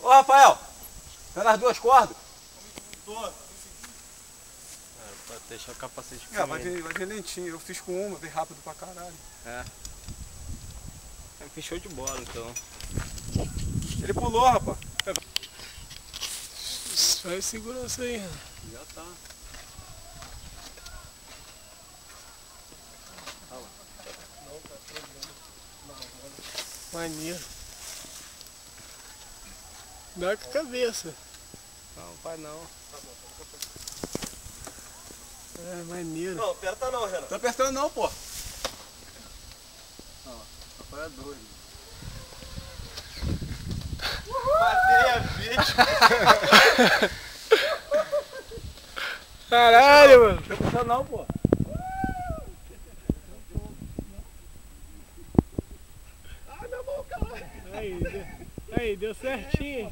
Ô Rafael, tá nas duas cordas? Tô. Pra deixar o capacete com Vai vir lentinho. Eu fiz com uma, veio rápido pra caralho. Show de bola então. Ele pulou, rapaz. Faz segurança aí. Já tá. Maneiro. Dá com a cabeça. Não, vai não. É maneiro. Não, aperta não, Renan. Tô apertando não, pô. Rafael é doido. Matei a vítima. Caralho, mano. Não aperta não, pô. Aí, deu certinho.